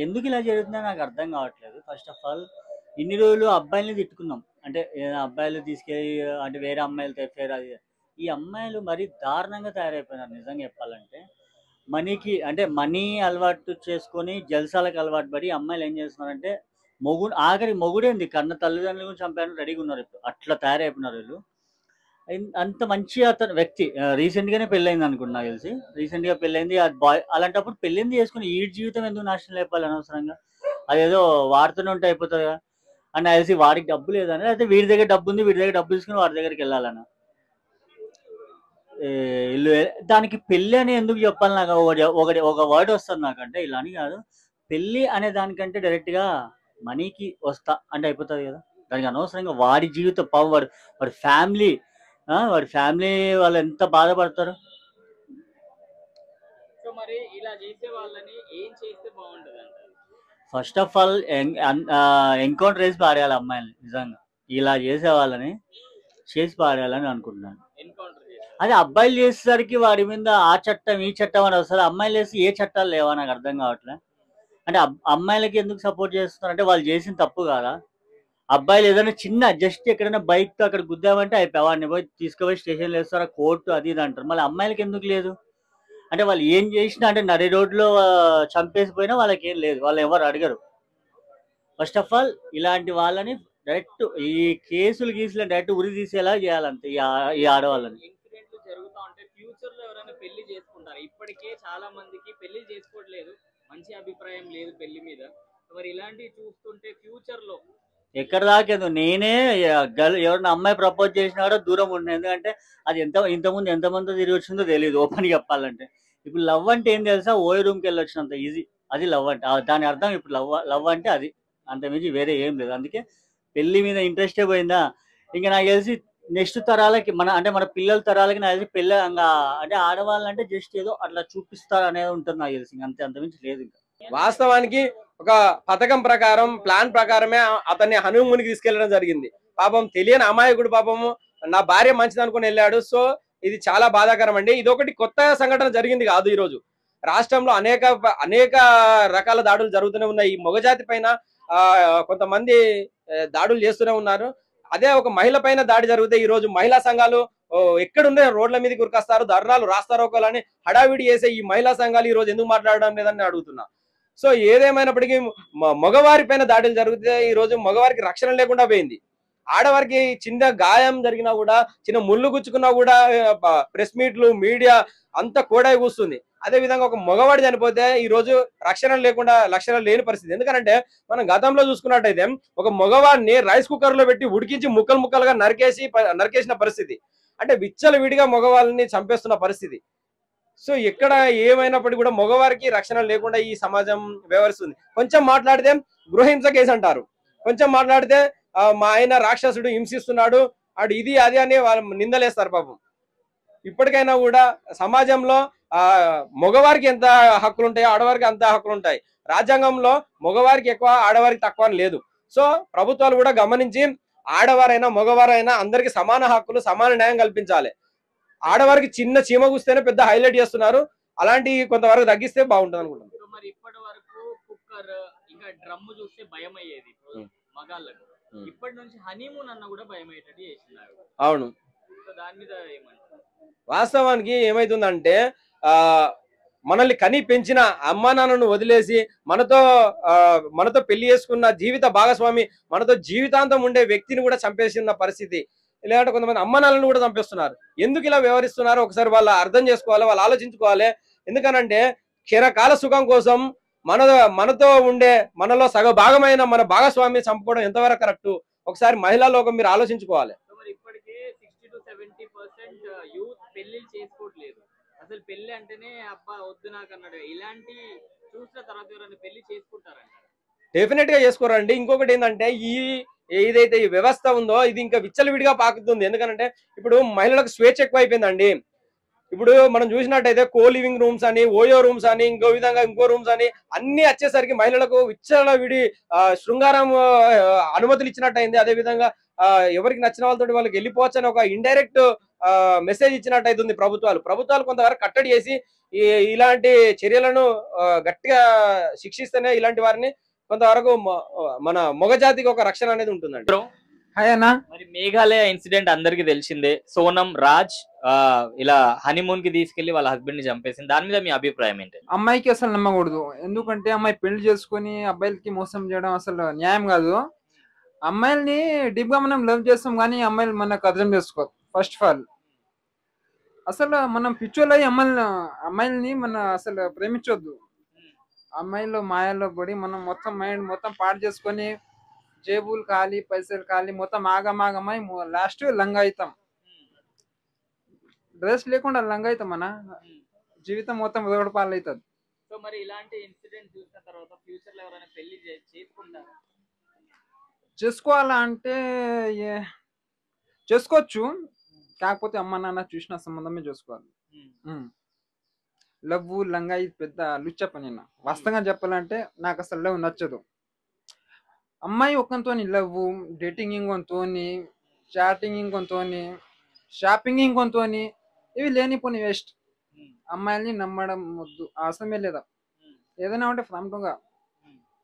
ఎందుకు ఇలా జరుగుతుందో నాకు అర్థం కావట్లేదు. ఫస్ట్ ఆఫ్ ఆల్ ఇన్ని రోజులు అబ్బాయిల్ని తిట్టుకున్నాం. అంటే అబ్బాయిలు తీసుకెళ్ళి అంటే వేరే అమ్మాయిలతో ఎఫైర్ అది. ఈ అమ్మాయిలు మరీ దారుణంగా తయారైపోయినారు నిజంగా చెప్పాలంటే. మనీకి అంటే మనీ అలవాటు చేసుకొని జల్సాలకు అలవాటు పడి అమ్మాయిలు ఏం చేస్తున్నారంటే ఆఖరి మొగుడేంది కన్న తల్లిదండ్రులను చంపేయడానికి రెడీగా ఉన్నారు ఇప్పుడు. అట్లా తయారైపోయినారు వీళ్ళు. అంత మంచి అతను వ్యక్తి రీసెంట్ గానే పెళ్ళయింది అనుకుంటా నాకు తెలిసి. రీసెంట్ గా పెళ్ళైంది. అది బాయ్ అలాంటప్పుడు పెళ్ళింది చేసుకుని ఈ జీవితం ఎందుకు నాశనం లేపాలి అనవసరంగా? అదేదో వాడుతూనే ఉంటే అయిపోతుంది కదా అని నాకు తెలిసి. వాడికి డబ్బు లేదని, అయితే వీడి దగ్గర డబ్బు ఉంది, వీడి దగ్గర డబ్బు తీసుకుని వాడి దగ్గరికి వెళ్ళాలన్న ఇల్లు దానికి పెళ్ళి అని ఎందుకు చెప్పాలి? నాకు ఒకటి ఒక వర్డ్ వస్తుంది నాకంటే, ఇలా అని కాదు. పెళ్ళి అనే దానికంటే డైరెక్ట్ గా మనీకి వస్తా అంటే అయిపోతుంది కదా. దానికి అనవసరంగా వాడి జీవిత వాడు వాడి ఫ్యామిలీ వాడి ఫ్యామిలీ వాళ్ళు ఎంత బాధపడతారు. సో మరి ఇలా చేసే వాళ్ళని ఏం చేస్తే బాగుంటది అంటారు? ఫస్ట్ ఆఫ్ ఆల్ ఎన్కౌంటర్ చేసి పాడేయాలి అమ్మాయిని. నిజంగా ఇలా చేసే వాళ్ళని చేసి పాడేయాలని అనుకుంటున్నాను. ఎన్కౌంటర్ చేసి అదే అబ్బాయిలు చేసేసరికి వాడి మీద ఆ చట్టం ఈ చట్టం అని వస్తుంది. అమ్మాయిలు చేసి ఏ చట్టాలు లేవా నాకు అర్థం కావట్లే. అంటే అమ్మాయిలకి ఎందుకు సపోర్ట్ చేస్తున్నారు అంటే వాళ్ళు చేసిన తప్పు కాదా? అబ్బాయిలు ఏదైనా చిన్న జస్ట్ ఎక్కడైనా బైక్ తో అక్కడ గుద్దామంటే అయిపోయి వాడిని పోయి తీసుకుపోయి స్టేషన్లో వేస్తారా, కోర్టు అది ఇది అంటారు. మళ్ళీ అమ్మాయిలకి ఎందుకు లేదు? అంటే వాళ్ళు ఏం చేసినా అంటే నడి రోడ్లో చంపేసిపోయినా వాళ్ళకి ఏం లేదు, వాళ్ళు ఎవరు అడగరు. ఫస్ట్ ఆఫ్ ఆల్ ఇలాంటి వాళ్ళని డైరెక్ట్ ఈ కేసులు డైరెక్ట్ ఉరి తీసేలా చేయాలంతే ఈ ఆడవాళ్ళని. ఇన్సిడెంట్లు జరుగుతా ఉంటే ఫ్యూచర్ లో ఎవరైనా పెళ్లి చేసుకుంటారు. ఇప్పటికే చాలా మందికి పెళ్లి చేసుకోవట్లేదు, మంచి అభిప్రాయం లేదు పెళ్లి మీద. మరి ఇలాంటివి చూస్తుంటే ఫ్యూచర్ లో ఎక్కడ దాకేందు నేనే ఎవరిన అమ్మాయి ప్రపోజ్ చేసినాడో దూరం ఉండే. ఎందుకంటే అది ఇంతకుముందు ఎంతమంది తిరిగి వచ్చిందో తెలియదు ఓపెన్ చెప్పాలంటే. ఇప్పుడు లవ్ అంటే ఏం తెలుసా? ఓయ్ రూమ్కి వెళ్ళి వచ్చినంత ఈజీ అది లవ్ అంటే. దాని అర్థం ఇప్పుడు లవ్ అంటే అది, అంత మించి వేరే ఏం లేదు. అందుకే పెళ్లి మీద ఇంట్రెస్టే పోయిందా. ఇంకా నాకు తెలిసి నెక్స్ట్ తరాలకి మన పిల్లల తరాలకి నాకు తెలిసి పెళ్ళి అంటే ఆడవాళ్ళంటే జస్ట్ ఏదో అట్లా చూపిస్తారు అనేది ఉంటుంది నాకు తెలిసి. అంతమించి లేదు ఇంకా. వాస్తవానికి ఒక పథకం ప్రకారం ప్లాన్ ప్రకారమే అతన్ని హనీమూన్కి తీసుకెళ్లడం జరిగింది. పాపం తెలియని అమాయకుడు పాపము నా భార్య మంచిది అనుకుని వెళ్ళాడు. సో ఇది చాలా బాధాకరం అండి. ఇది ఒకటి కొత్త సంఘటన జరిగింది కాదు. ఈ రోజు రాష్ట్రంలో అనేక రకాల దాడులు జరుగుతూనే ఉన్నాయి. ఈ మొగజాతి పైన కొంతమంది దాడులు చేస్తూనే ఉన్నారు. అదే ఒక మహిళ పైన దాడి జరిగితే ఈ రోజు మహిళా సంఘాలు ఎక్కడుండే రోడ్ల మీద కురికొస్తారు, ధర్నాలు రాస్తారోకోలని హడావిడి చేసే ఈ మహిళా సంఘాలు ఈ రోజు ఎందుకు మాట్లాడడం లేదని అడుగుతున్నా. సో ఏదేమైనప్పటికీ మగవారి పైన దాడులు జరిగితే ఈ రోజు మగవారికి రక్షణ లేకుండా పోయింది. ఆడవారికి చిన్న గాయం జరిగినా కూడా, చిన్న ముళ్ళు గుచ్చుకున్నా కూడా ప్రెస్ మీట్లు మీడియా అంతా కూడా కూస్తుంది. అదే విధంగా ఒక మగవాడు చనిపోతే ఈ రోజు రక్షణ లేని పరిస్థితి. ఎందుకంటే మనం గతంలో చూసుకున్నట్టయితే ఒక మగవాడిని రైస్ కుక్కర్ లో పెట్టి ఉడికించి ముక్కలు ముక్కలుగా నరికేసిన పరిస్థితి. అంటే విచ్చలవిడిగా మగవాళ్ళని చంపేస్తున్న పరిస్థితి. సో ఎక్కడ ఏమైనప్పటికీ కూడా మగవారికి రక్షణ లేకుండా ఈ సమాజం వ్యవహరిస్తుంది. కొంచెం మాట్లాడితే గృహహింస కేసు అంటారు, కొంచెం మాట్లాడితే మా ఆయన రాక్షసుడు హింసిస్తున్నాడు అడు ఇది అది అని వాళ్ళు నిందలేస్తారు. పాపం ఇప్పటికైనా కూడా సమాజంలో మగవారికి ఎంత హక్కులు ఉంటాయో ఆడవారికి అంత హక్కులు ఉంటాయి. రాజ్యాంగంలో మగవారికి ఎక్కువ ఆడవారికి తక్కువ అని లేదు. సో ప్రభుత్వాలు కూడా గమనించి ఆడవారైనా మగవారైనా అందరికి సమాన హక్కులు సమాన న్యాయం కల్పించాలి. ఆడవారికి చిన్న చీమ కూస్తేనే పెద్ద హైలైట్ చేస్తున్నారు. అలాంటి కొంతవరకు తగ్గిస్తే బాగుంటుంది అనుకుంటున్నాను. మరి ఇప్పటి వరకు కుక్కర్ ఇంకా డ్రమ్ చూస్తే భయం అయ్యేది మగాళ్ళకు. ఇప్పటి నుంచి హనీమూన్ అన్న కూడా భయం అయ్యేటట్టు చేస్తున్నారు. అవును, దాని మీద ఏమంటారు? వాస్తవానికి ఏమైతుందంటే మనల్ని కని పెంచిన అమ్మా నాన్నను వదిలేసి మనతో పెళ్లి చేసుకున్న జీవిత భాగస్వామి, మనతో జీవితాంతం ఉండే వ్యక్తిని కూడా చంపేసిన పరిస్థితి. లేదంటే కొంతమంది అమ్మ నాన్నలను కూడా చంపేస్తున్నారు. ఎందుకు ఇలా వ్యవహరిస్తున్నారో ఒకసారి వాళ్ళు అర్థం చేసుకోవాలి, వాళ్ళు ఆలోచించుకోవాలి. ఎందుకనంటే క్షణకాల సుఖం కోసం మనతో ఉండే మనలో సగభాగమైన మన భాగస్వామిని చంపుకోవడం ఎంతవరకు కరెక్ట్? ఒకసారి మహిళా లోకం మీరు ఆలోచించుకోవాలి. ఇప్పటికే 60 to 70% యూత్ పెళ్లి చేసుకోవట్లేదు. అసలు పెళ్లి అంటేనే అబ్బా వద్దు నాకు అన్నాడు. ఇలాంటి చూసిన తర్వాత ఎవరైనా పెళ్లి చేసుకుంటారంట? డెఫినెట్ గా చేసుకోరండి. ఇంకొకటి ఏంటంటే ఏదైతే ఈ వ్యవస్థ ఉందో ఇది ఇంకా విచ్చలవిడిగా పాకుతుంది. ఎందుకంటే ఇప్పుడు మహిళలకు స్వేచ్ఛ ఎక్కువ అయిపోయిందండి. ఇప్పుడు మనం చూసినట్టయితే కో లివింగ్ రూమ్స్ అని, ఓయో రూమ్స్ అని, ఇంకో విధంగా ఇంకో రూమ్స్ అని అన్ని వచ్చేసరికి మహిళలకు విచ్చలవిడి శృంగారం అనుమతులు ఇచ్చినట్టు అయింది. అదే విధంగా ఎవరికి నచ్చిన వాళ్ళతో వాళ్ళకి వెళ్ళిపోవచ్చు అని ఒక ఇండైరెక్ట్ మెసేజ్ ఇచ్చినట్టు అవుతుంది ప్రభుత్వాలు కొంతవరకు కట్టడి చేసి ఇలాంటి చర్యలను గట్టిగా శిక్షిస్తేనే ఇలాంటి వారిని కొంతవరకు మన మొగజాతికి ఒక రక్షణ అనేది ఉంటుందండి. హాయ్ అన్న. మరి మేఘాలయ ఇన్సిడెంట్ అందరికి తెలిసిందే. సోనం రాజ్ ఇలా హనీమూన్ కి తీసుకెళ్లి వాళ్ళ హస్బెండ్ ని చంపేసింది. దాని మీద మీ అభిప్రాయం ఏంటి? అమ్మాయికి అసలు నమ్మకూడదు, ఎందుకంటే అమ్మాయి పెళ్లి చేసుకుని అబ్బాయిలకి మోసం చేయడం అసలు న్యాయం కాదు. అమ్మాయిల్ని డీప్ గా మనం లవ్ చేస్తాం, కానీ అమ్మాయిలు మనకు అర్థం చేసుకోరు. ఫస్ట్ ఆఫ్ ఆల్ అసలు మనం పిచ్చోళ్ళు అయ్యి అమ్మాయిల్ని మన అసలు ప్రేమించొద్దు. అమ్మాయిలు మాయల్లో పడి మనం మొత్తం మైండ్ మొత్తం పాడు చేసుకొని జేబులు ఖాళీ, పైసలు ఖాళీ, మొత్తం ఆగమాగమై లాస్ట్ లంగా అవుతాం. డ్రెస్ లేకుండా లంగా అవుతాం, మన జీవితం మొత్తం ఉదగడ పాలు అవుతుంది. సో మరి ఇలాంటి ఇన్సిడెంట్ చూసిన తర్వాత ఫ్యూచర్ లో ఎవరైనా పెళ్లి చేసుకుంటారా? చేసుకోవాలా అంటే చేసుకోవచ్చు, కాకపోతే అమ్మ నాన్న చూసిన సంబంధమే చేసుకోవాలి. లవ్ లంగా ఇది పెద్ద లుచ్చ పని. వాస్తవంగా చెప్పాలంటే నాకు అసలు లవ్ నచ్చదు. అమ్మాయి ఒకంతోని లవ్, డేటింగ్ ఇంకొంతోని, చాటింగ్ ఇంకొంతోని, షాపింగ్ ఇంకొంతోని, ఇవి లేనిపోని వేస్ట్. అమ్మాయిల్ని నమ్మడం వద్దు, అవసరమే లేదా. ఏదైనా ఉంటే ఫ్రాంక్గా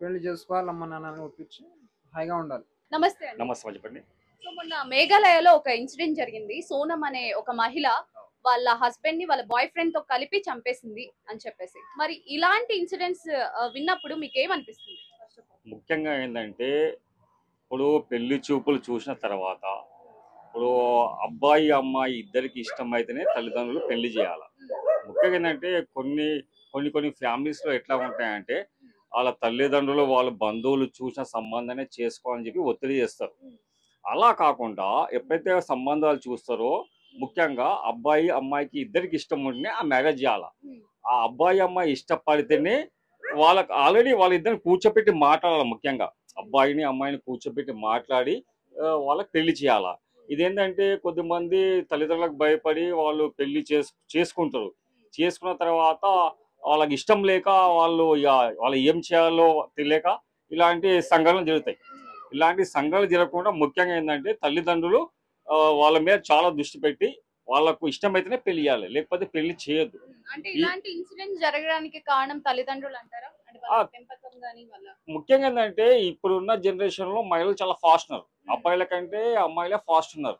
పెళ్లి చేసుకోవాలి, అమ్మ నాన్నని ఒప్పించి హాయిగా ఉండాలి. నమస్తే. నమస్తే చెప్పండి. సో మొన్న మేఘాలయలో ఒక ఇన్సిడెంట్ జరిగింది. సోనం అనే ఒక మహిళ వాళ్ళ హస్బెండ్ ని వాళ్ళ బాయ్ ఫ్రెండ్ తో కలిపి చంపేసింది అని చెప్పేసి, మరి ఇలాంటి ఇన్సిడెంట్స్ విన్నప్పుడు మీకు ఏమనిపిస్తుంది? ముఖ్యంగా ఏంటంటే ఇప్పుడు పెళ్లి చూపులు చూసిన తర్వాత ఇప్పుడు అబ్బాయి అమ్మాయి ఇద్దరికి ఇష్టం అయితేనే తల్లిదండ్రులు పెళ్లి చేయాలి. ముఖ్యంగా ఏంటంటే కొన్ని ఫ్యామిలీస్లో ఎట్లా ఉంటాయంటే వాళ్ళ తల్లిదండ్రులు వాళ్ళ బంధువులు చూసిన సంబంధాన్ని చేసుకోవాలని చెప్పి ఒత్తిడి చేస్తారు. అలా కాకుండా ఎప్పుడైతే సంబంధాలు చూస్తారో ముఖ్యంగా అబ్బాయి అమ్మాయికి ఇద్దరికి ఇష్టం ఉంటేనే ఆ మ్యారేజ్ చేయాలి. ఆ అబ్బాయి అమ్మాయి ఇష్టపడితేనే వాళ్ళకి ఆల్రెడీ వాళ్ళిద్దరిని కూర్చోపెట్టి మాట్లాడాలి. ముఖ్యంగా అబ్బాయిని అమ్మాయిని కూర్చోపెట్టి మాట్లాడి వాళ్ళకి పెళ్లి చేయాలా. ఇదేంటంటే కొద్దిమంది తల్లిదండ్రులకు భయపడి వాళ్ళు పెళ్లి చేసుకుంటారు. చేసుకున్న తర్వాత వాళ్ళకి ఇష్టం లేక వాళ్ళు ఏం చేయాలో తెలియక ఇలాంటి సంఘటనలు జరుగుతాయి. ఇలాంటి సంఘటనలు జరగకుండా ముఖ్యంగా ఏంటంటే తల్లిదండ్రులు వాళ్ళ మీద చాలా దృష్టి పెట్టి వాళ్ళకు ఇష్టమైతేనే పెళ్లి చేయాలి, లేకపోతే పెళ్లి చేయొద్దు. అంటే ఇలాంటి ఇన్సిడెంట్ జరగడానికి కారణం తల్లిదండ్రులు అంటారా? ముఖ్యంగా ఏంటంటే ఇప్పుడున్న జనరేషన్ లో మహిళలు చాలా ఫాస్ట్ ఉన్నారు. అబ్బాయిల కంటే అమ్మాయిలే ఫాస్ట్ ఉన్నారు.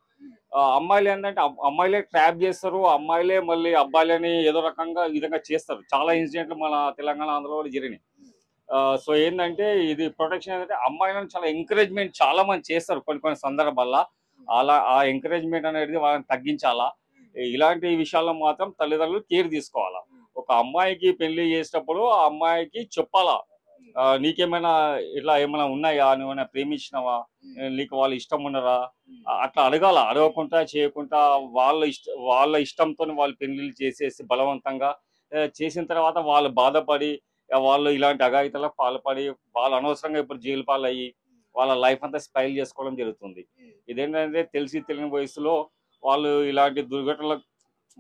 అమ్మాయిలు ఏంటంటే అమ్మాయిలే ట్రాప్ చేస్తారు, అమ్మాయిలే మళ్ళీ అబ్బాయిలని ఏదో రకంగా విధంగా చేస్తారు. చాలా ఇన్సిడెంట్లు మన తెలంగాణ ఆంధ్రలో జరిగినాయి. సో ఏంటంటే ఇది ప్రొటెక్షన్ ఏంటంటే అమ్మాయిలను చాలా ఎంకరేజ్మెంట్ చాలా మంది చేస్తారు కొన్ని సందర్భాల్లో. అలా ఆ ఎంకరేజ్మెంట్ అనేది వాళ్ళని తగ్గించాలా. ఇలాంటి విషయాల్లో మాత్రం తల్లిదండ్రులు కేర్ తీసుకోవాలా. ఒక అమ్మాయికి పెళ్లి చేసేటప్పుడు ఆ అమ్మాయికి చెప్పాలా, నీకేమైనా ఇట్లా ఏమైనా ఉన్నాయా, నువ్వేమైనా ప్రేమించినావా, నీకు వాళ్ళు ఇష్టం ఉన్నారా, అట్లా అడగాల. అడగకుండా చేయకుండా వాళ్ళ ఇష్టంతో వాళ్ళు పెళ్లిళ్ళు చేసేసి బలవంతంగా చేసిన తర్వాత వాళ్ళు బాధపడి వాళ్ళు ఇలాంటి అఘాయితాలకు పాల్పడి వాళ్ళు అనవసరంగా ఇప్పుడు జైలు పాలయ్యి వాళ్ళ లైఫ్ అంతా స్పైల్ చేసుకోవడం జరుగుతుంది. ఇదేంటంటే తెలియని వయసులో వాళ్ళు ఇలాంటి దుర్ఘటనలు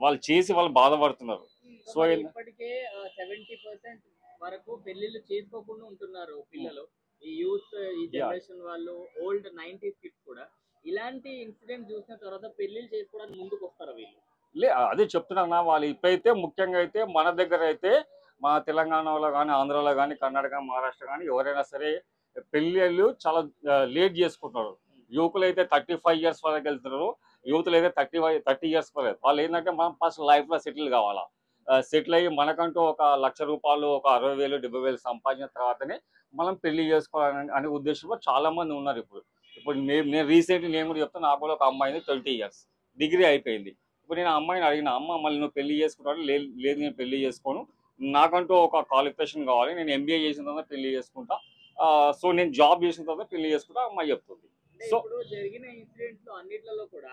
వాళ్ళు చేసి వాళ్ళు బాధపడుతున్నారు. సో ఇప్పటికే 70% వరకు పెళ్లిళ్ళు చేసుకోకుండా ఉంటున్నారు పిల్లలు. ఈ యూత్ ఈ జనరేషన్ వాళ్ళు ఓల్డ్ 90s కిడ్స్ కూడా ఇలాంటి ఇన్సిడెంట్ చూసిన తర్వాత పెళ్లిళ్ళు చేసుకోవడానికి ముందుకు వస్తారు వీళ్ళు. అదే చెప్తున్నా, వాళ్ళు ఇప్పుడైతే ముఖ్యంగా అయితే మన దగ్గర అయితే మా తెలంగాణలో కానీ ఆంధ్రాలో కానీ కర్ణాటక మహారాష్ట్ర కానీ ఎవరైనా సరే పెళ్ళిళ్ళు చాలా లేట్ చేసుకుంటున్నారు. యువకులు అయితే 35 years వరకు వెళ్తున్నారు, యువతులు అయితే 30 years వరకు. వాళ్ళు ఏంటంటే మనం ఫస్ట్ లైఫ్లో సెటిల్ కావాలా. సెటిల్ అయ్యి మనకంటూ ఒక ₹1,00,000 ఒక 60,000 70,000 సంపాదించిన తర్వాతనే మనం పెళ్లి చేసుకోవాలని అనే ఉద్దేశంలో చాలా మంది ఉన్నారు. ఇప్పుడు నేను రీసెంట్లీ నేను కూడా చెప్తాను, నాకు కూడా ఒక అమ్మాయిని 20 years డిగ్రీ అయిపోయింది. ఇప్పుడు నేను అమ్మాయిని అడిగిన, అమ్మ మళ్ళీ నువ్వు పెళ్లి చేసుకుంటావు? లేదు నేను పెళ్లి చేసుకోను, నాకంటూ ఒక క్వాలిఫికేషన్ కావాలి, నేను MBA చేసిన తర్వాత పెళ్లి చేసుకుంటా, సో నేను జాబ్ చేసిన తర్వాత పెళ్లి చేసుకుంటా అమ్మాయి చెప్తుంది. సో ఇప్పుడు జరిగిన ఇన్సిడెంట్స్ లో అన్నిట్లలో కూడా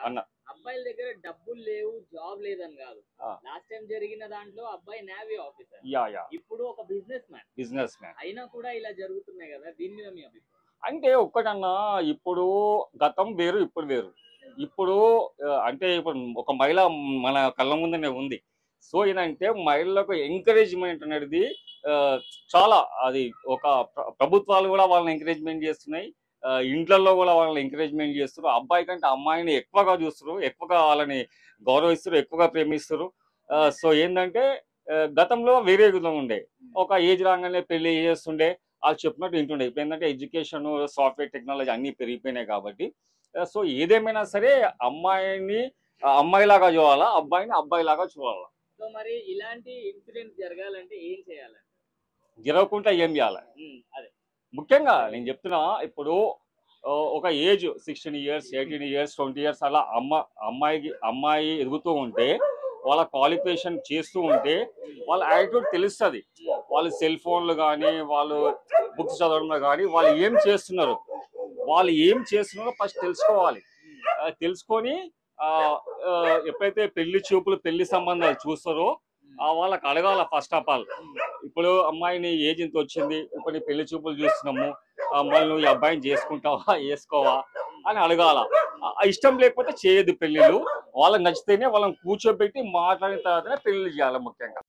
అబ్బాయిల దగ్గర డబ్బులు లేవు, జాబ్ లేదని కాదు. లాస్ట్ టైం జరిగిన దాంట్లో అబ్బాయి నేవీ ఆఫీసర్, ఇప్పుడు ఒక బిజినెస్ మ్యాన్ అయినా కూడా ఇలా జరుగుతున్నాయి కదా, దీని మీద మీ అభిప్రాయం? అంటే ఒక్కటన్నా, ఇప్పుడు గతం వేరు ఇప్పుడు వేరు. ఇప్పుడు అంటే ఇప్పుడు ఒక మహిళ మన కళ్ళ ముందనే ఉంది. సో ఏంటంటే మహిళలకు ఎంకరేజ్మెంట్ అనేది చాలా, అది ఒక ప్రభుత్వాలు కూడా వాళ్ళని ఎంకరేజ్మెంట్ చేస్తున్నాయి, ఇంట్లలో కూడా వాళ్ళని ఎంకరేజ్మెంట్ చేస్తారు. అబ్బాయి కంటే అమ్మాయిని ఎక్కువగా చూస్తారు, ఎక్కువగా వాళ్ళని గౌరవిస్తారు, ఎక్కువగా ప్రేమిస్తారు. సో ఏంటంటే గతంలో వేరే విధంగా ఉండే, ఒక ఏజ్ రాగానే పెళ్లి చేస్తుండే, వాళ్ళు చెప్పినట్టు వింటుండే. ఇప్పుడు ఏంటంటే ఎడ్యుకేషన్, సాఫ్ట్వేర్ టెక్నాలజీ అన్నీ పెరిగిపోయినాయి కాబట్టి సో ఏదేమైనా సరే అమ్మాయిని అమ్మాయిలాగా చూడాలా, అబ్బాయిని అబ్బాయిలాగా చూడాలా. సో మరి ఇలాంటి ఇన్సిడెంట్ జరగాలంటే ఏం చేయాలి? జరగకుండా ఏం చేయాలి? అదే ముఖ్యంగా నేను చెప్తున్నా, ఇప్పుడు ఒక ఏజ్ 16 years, 18 years, 20 years అలా అమ్మాయి ఎదుగుతూ ఉంటే, వాళ్ళ క్వాలిఫికేషన్ చేస్తూ ఉంటే వాళ్ళ యాటిట్యూడ్ తెలుస్తుంది. వాళ్ళు సెల్ ఫోన్లు కానీ, వాళ్ళు బుక్స్ చదవడంలో కానీ వాళ్ళు ఏం చేస్తున్నారో ఫస్ట్ తెలుసుకోవాలి. తెలుసుకొని ఎప్పుడైతే పెళ్లి సంబంధాలు చూస్తారో వాళ్ళకి అడగాల. ఫస్ట్ ఆఫ్ ఆల్, ఇప్పుడు అమ్మాయిని ఏజ్ ఎంత వచ్చింది, ఇప్పుడు నీ పెళ్లి చూపులు చూస్తున్నాము, మళ్ళీ నువ్వు ఈ అబ్బాయిని చేసుకుంటావా, వేసుకోవా అని అడగాల. ఇష్టం లేకపోతే చేయొద్దు పెళ్లిళ్ళు. వాళ్ళకి నచ్చితేనే వాళ్ళని కూర్చోబెట్టి మాట్లాడిన తర్వాతనే పెళ్లి చేయాలి ముఖ్యంగా.